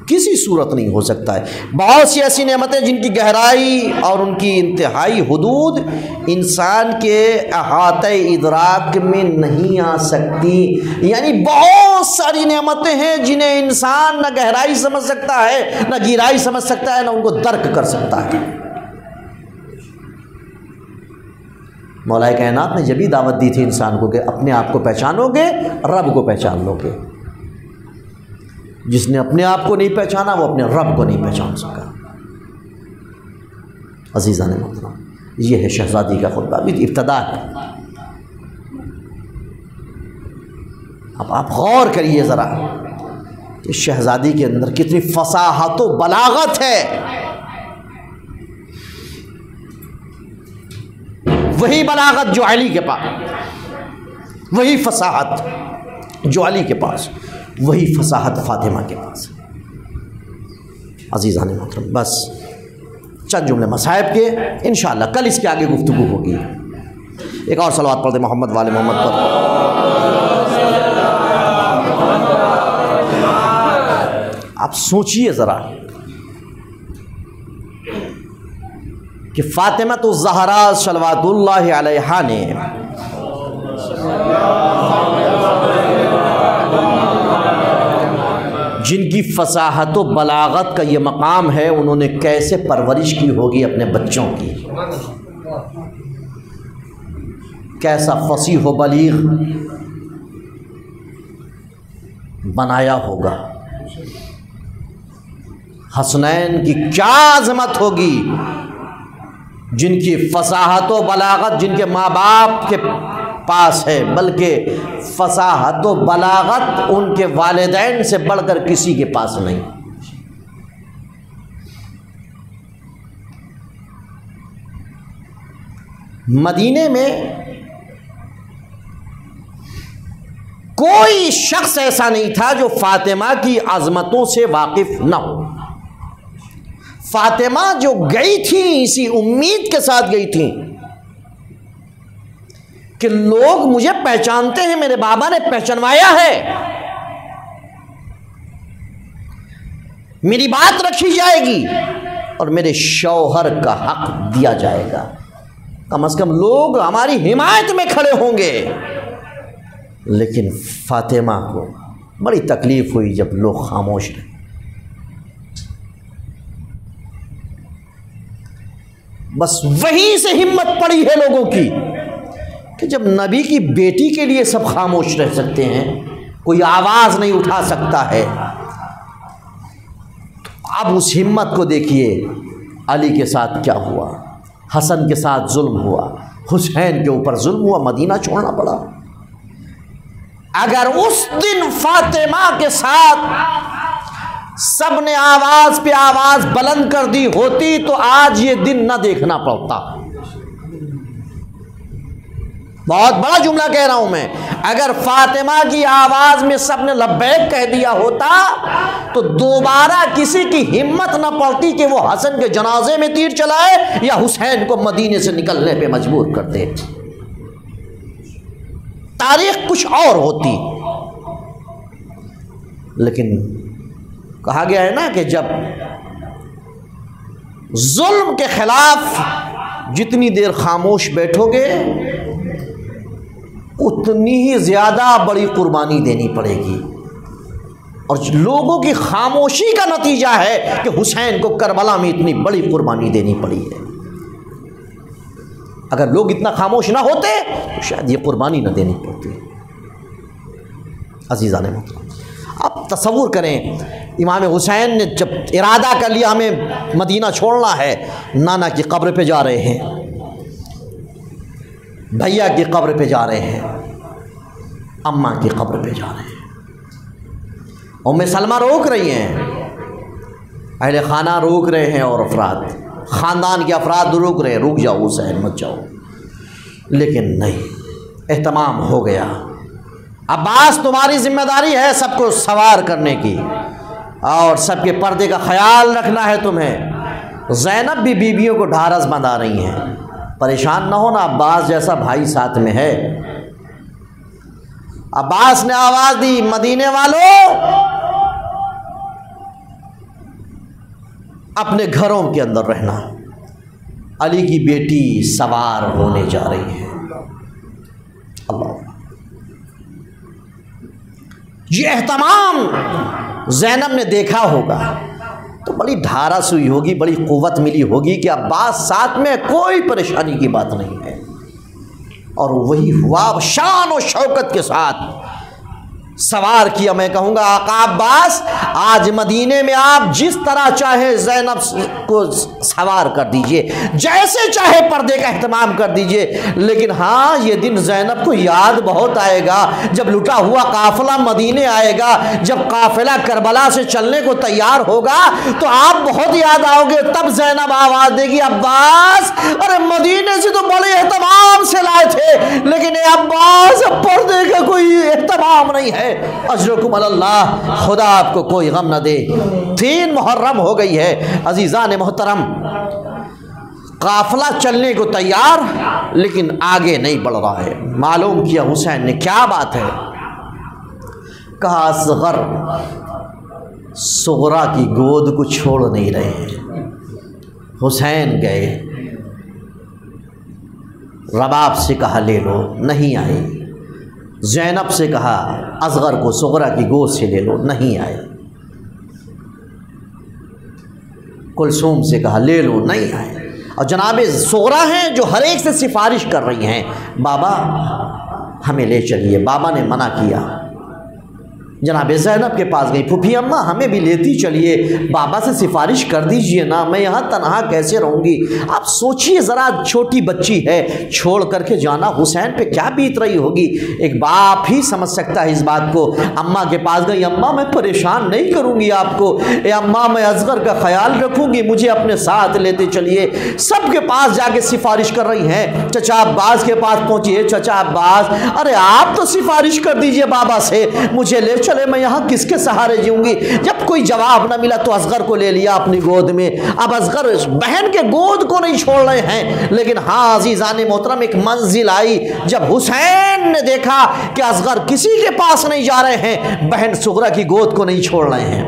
کسی صورت نہیں ہو سکتا ہے۔ بہت سی ایسی نعمتیں جن کی گہرائی اور ان کی انتہائی حدود انسان کے احاطہ ادراک میں نہیں آ سکتی۔ یعنی بہت ساری نعمتیں ہیں جنہیں انسان نہ گہرائی سمجھ سکتا ہے، نہ گہرائی سمجھ سکتا ہے، نہ ان کو درک کر سکتا ہے۔ مولا کائنات نے جب بھی دعوت دی تھی انسان کو کہ اپنے آپ کو پہچانو گے رب کو پہچان لو گے۔ جس نے اپنے آپ کو نہیں پہچانا وہ اپنے رب کو نہیں پہچان سکا۔ عزیزان محترم، یہ ہے شہزادی کا خطبہ، بھی ابتدا ہے۔ اب آپ غور کریے ذرا کہ شہزادی کے اندر کتنی فصاحت و بلاغت ہے۔ وہی بلاغت جو علی کے پاس، وہی فصاحت جو علی کے پاس، وہی فصاحت فاطمہ کے پاس۔ عزیزان محترم، بس چند جملے مصائب کے، انشاءاللہ کل اس کے آگے گفتگو ہوگی۔ ایک اور صلوات پڑھ دیں محمد والے محمد پر۔ آپ سوچئے ذرا کہ فاطمہ تو الزہراء صلوات اللہ علیہا نے جن کی فصاحت و بلاغت کا یہ مقام ہے، انہوں نے کیسے پرورش کی ہوگی اپنے بچوں کی، کیسا فصیح و بلیغ بنایا ہوگا، حسنین کی کیا عظمت ہوگی، جن کی فصاحت و بلاغت جن کے ماں باپ کے پاس ہے، بلکہ فصاحت و بلاغت ان کے والدین سے بڑھ کر کسی کے پاس نہیں۔ مدینے میں کوئی شخص ایسا نہیں تھا جو فاطمہ کی عظمتوں سے واقف نہ ہو۔ فاطمہ جو گئی تھیں اسی امید کے ساتھ گئی تھیں کہ لوگ مجھے پہچانتے ہیں، میرے بابا نے پہچانوایا ہے، میری بات رکھی جائے گی اور میرے شوہر کا حق دیا جائے گا، کم از کم لوگ ہماری حمایت میں کھڑے ہوں گے۔ لیکن فاطمہ کو بڑی تکلیف ہوئی جب لوگ خاموش رہے۔ بس وہیں سے ہمت پڑی ہے لوگوں کی کہ جب نبی کی بیٹی کے لیے سب خاموش رہ سکتے ہیں، کوئی آواز نہیں اٹھا سکتا ہے، اب اس ہمت کو دیکھیے علی کے ساتھ کیا ہوا، حسن کے ساتھ ظلم ہوا، حسین کے اوپر ظلم ہوا، مدینہ چھوڑنا پڑا۔ اگر اس دن فاطمہ کے ساتھ سب نے آواز پہ آواز بلند کر دی ہوتی تو آج یہ دن نہ دیکھنا پڑتا۔ بہت بڑا جملہ کہہ رہا ہوں میں، اگر فاطمہ کی آواز میں سب نے لبیک کہہ دیا ہوتا تو دوبارہ کسی کی ہمت نہ پڑتی کہ وہ حسن کے جنازے میں تیر چلائے یا حسین کو مدینے سے نکلنے پہ مجبور کر دے۔ تاریخ کچھ اور ہوتی، لیکن کہا گیا ہے نا کہ جب ظلم کے خلاف جتنی دیر خاموش بیٹھو گے اتنی ہی زیادہ بڑی قربانی دینی پڑے گی، اور لوگوں کی خاموشی کا نتیجہ ہے کہ حسین کو کربلا میں اتنی بڑی قربانی دینی پڑی ہے۔ اگر لوگ اتنا خاموش نہ ہوتے تو شاید یہ قربانی نہ دینی پڑتی۔ عزیزان محترم، اب تصور کریں امام حسین نے جب ارادہ کر لیا ہمیں مدینہ چھوڑنا ہے، نانا کی قبر پہ جا رہے ہیں، بھیا کی قبر پہ جا رہے ہیں، اماں کی قبر پہ جا رہے ہیں، ام سلمہ روک رہی ہیں، اہل خانہ روک رہے ہیں، اور افراد خاندان کے افراد روک رہے ہیں، رک جاؤ حسین مت جاؤ، لیکن نہیں، اہتمام ہو گیا۔ عباس تمہاری ذمہ داری ہے سب کو سوار کرنے کی اور سب کے پردے کا خیال رکھنا ہے تمہیں۔ زینب بھی بیویوں کو ڈھارس بندھا رہی ہیں، پریشان نہ ہونا، عباس جیسا بھائی ساتھ میں ہے۔ عباس نے آواز دی، مدینے والوں اپنے گھروں کے اندر رہنا، علی کی بیٹی سوار ہونے جا رہی ہے۔ اللہ، یہ اہتمام زینب نے دیکھا ہوگا تو بڑی ڈھارس ہوئی ہوگی، بڑی قوت ملی ہوگی کہ عباس ساتھ میں، کوئی پریشانی کی بات نہیں ہے، اور وہی ہوا، شان و شوکت کے ساتھ سوار کیا۔ میں کہوں گا آقا عباس آج مدینے میں آپ جس طرح چاہے زینب کو سوار کر دیجئے، جیسے چاہے پردے کا اہتمام کر دیجئے، لیکن ہاں یہ دن زینب کو یاد بہت آئے گا جب لٹا ہوا قافلہ مدینے آئے گا، جب قافلہ کربلا سے چلنے کو تیار ہوگا تو آپ بہت یاد آؤ گے۔ تب زینب آواز دے گی، عباس ارے مدینے سے تو بڑے اہتمام سے لائے تھے، لیکن اے عباس اب پردے کا کوئی اہتمام نہیں ہے، اجرکم اللہ، خدا آپ کو کوئی غم نہ دے۔ 3 محرم ہو گئی ہے عزیزان محترم، قافلہ چلنے کو تیار لیکن آگے نہیں بڑھ رہا ہے۔ معلوم کیا حسین نے، کیا بات ہے؟ کہا اصغر صغرا کی گود کو چھوڑ نہیں رہے۔ حسین گئے، رباب سے کہا لے لو، نہیں آئے۔ زینب سے کہا اصغر کو صغرا کی گود سے لے لو، نہیں آئے۔ کلثوم سے کہا لے لو، نہیں آئے۔ اور جناب صغرا ہیں جو ہر ایک سے سفارش کر رہی ہیں، بابا ہمیں لے چلیے، بابا نے منع کیا۔ جناب زینب کے پاس گئی، پھوپھی اماں ہمیں بھی لیتی چلیے، بابا سے سفارش کر دیجئے نا، میں یہاں تنہا کیسے رہوں گی؟ آپ سوچئے ذرا، چھوٹی بچی ہے، چھوڑ کر کے جانا حسین پہ کیا بیت رہی ہوگی؟ ایک باپ ہی سمجھ سکتا ہے اس بات کو۔ اماں کے پاس گئی، اماں میں پریشان نہیں کروں گی آپ کو، اے اماں میں اصغر کا خیال رکھوں گی، مجھے اپنے ساتھ لیتے چلیے۔ سب کے پاس جا کے سفارش کر رہی ہیں، چچا عباس کے پاس پہنچی ہے، چچا عباس ارے آپ تو سفارش کر دیجئے بابا سے، مجھے لے چلے، میں یہاں کس کے سہارے جیوں گی؟ جب کوئی جواب نہ ملا تو اصغر کو لے لیا اپنی گود میں۔ اب اصغر بہن کے گود کو نہیں چھوڑ رہے ہیں، لیکن ہاں عزیزان محترم ایک منزل آئی جب حسین نے دیکھا کہ اصغر کسی کے پاس نہیں جا رہے ہیں، بہن صغرا کی گود کو نہیں چھوڑ رہے ہیں۔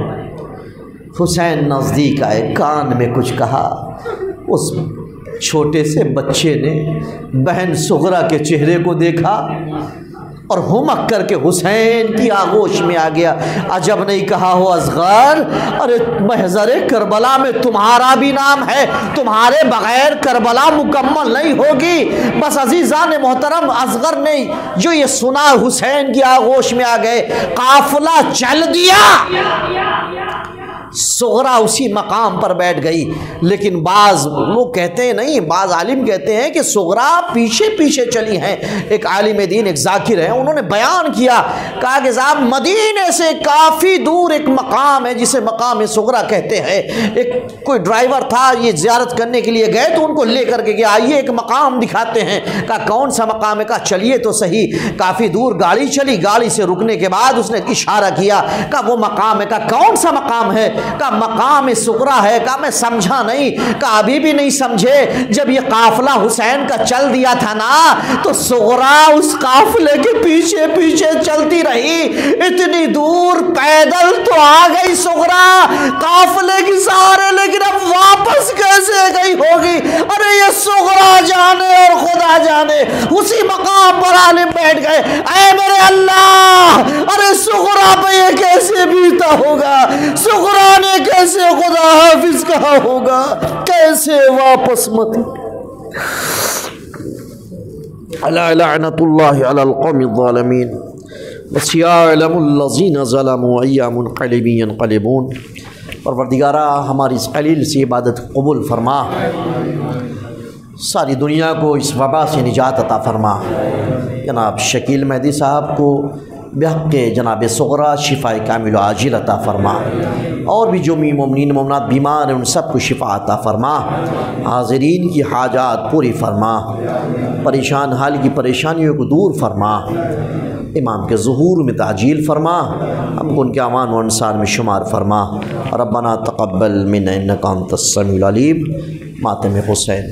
حسین نزدیک آئے، کان میں کچھ کہا، اس چھوٹے سے بچے نے بہن صغرا کے چہرے کو دیکھا اور ہمک کر کے حسین کی آغوش میں آ گیا۔ عجب نہیں کہا ہو اصغر، ارے محضر کربلا میں تمہارا بھی نام ہے، تمہارے بغیر کربلا مکمل نہیں ہوگی۔ بس عزیزان محترم اصغر نے جو یہ سنا حسین کی آغوش میں آ گئے، قافلہ چل دیا۔ صغرا اسی مقام پر بیٹھ گئی، لیکن بعض لوگ کہتے ہیں نہیں، بعض عالم کہتے ہیں کہ صغرا پیچھے پیچھے چلی ہیں۔ ایک عالم دین، ایک ذاکر ہے، انہوں نے بیان کیا، کہا کہ صاحب مدینے سے کافی دور ایک مقام ہے جسے مقام صغرا کہتے ہیں۔ ایک کوئی ڈرائیور تھا، یہ زیارت کرنے کے لیے گئے تو ان کو لے کر کے گیا، آئیے ایک مقام دکھاتے ہیں۔ کہا کون سا مقام ہے؟ کہا چلیے تو صحیح۔ کافی دور گاڑی چلی، گاڑی سے رکنے کے بعد اس نے اشارہ کیا، کہا وہ مقام ہے۔ کہا کون سا مقام ہے؟ کا مقام صغرا ہے۔ کہا میں سمجھا نہیں۔ کہا ابھی بھی نہیں سمجھے، جب یہ قافلہ حسین کا چل دیا تھا نا تو صغرا اس قافلے کے پیچھے پیچھے چلتی رہی، اتنی دور پیدل تو آ گئی صغرا قافلے کی سہارے، لیکن اب واپس کیسے گئی ہوگی؟ ارے یہ صغرا جانے اور خدا جانے۔ اسی مقام پر عالم بیٹھ گئے، اے میرے اللہ، ارے صغرا پہ یہ کیسے بیتا ہوگا؟ صغرا نے کیسے خدا حافظ کہا ہوگا؟ کیسے واپس مت؟ الا لعنت اللہ علی القوم الظالمین وسيعلم الذین ظلموا ای منقلب ینقلبون۔ پروردگارہ ہماری اس قلیل سی عبادت قبول فرما، ساری دنیا کو اس وبا سے نجات عطا فرما۔ جناب شکیل مہدی صاحب کو بحق جناب صغرا شفاء کامل و عاجل عطا فرما، اور بھی جو مومنین مومنات بیمار ہیں ان سب کو شفا عطا فرما، حاضرین کی حاجات پوری فرما، پریشان حال کی پریشانیوں کو دور فرما، امام کے ظہور میں تعجیل فرما، ہم کو ان کے امان و انصار میں شمار فرما۔ ربنا تقبل منا انک انت السمیع العلیم۔ ماتم حسین۔